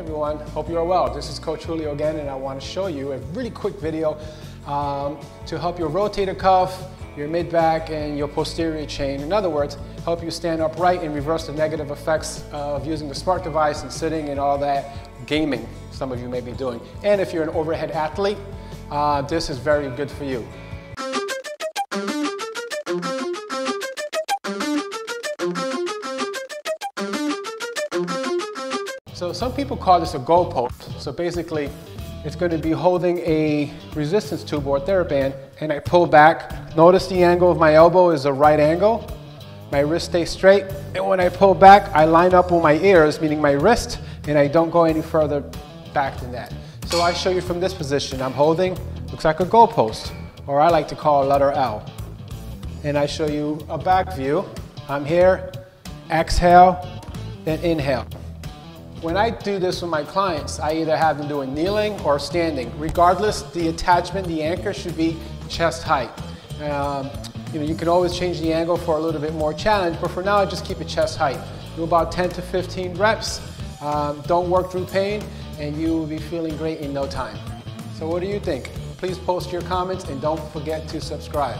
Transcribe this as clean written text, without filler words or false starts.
everyone. Hope you're well. This is Coach Julio again, and I want to show you a really quick video to help your rotator cuff, your mid-back, and your posterior chain. In other words, help you stand upright and reverse the negative effects of using the SPARTA device and sitting and all that gaming some of you may be doing. And if you're an overhead athlete, this is very good for you. So some people call this a goalpost. So basically, it's going to be holding a resistance tube or TheraBand, and I pull back. Notice the angle of my elbow is a right angle. My wrist stays straight, and when I pull back, I line up with my ears, meaning my wrist, and I don't go any further back than that. So I show you from this position. I'm holding, looks like a goalpost, or I like to call a letter L. And I show you a back view. I'm here, exhale, then inhale. When I do this with my clients, I either have them doing kneeling or standing. Regardless, the attachment, the anchor should be chest height. You can always change the angle for a little bit more challenge, but for now, I just keep it chest height. Do about 10 to 15 reps. Don't work through pain, and you will be feeling great in no time. So what do you think? Please post your comments, and don't forget to subscribe.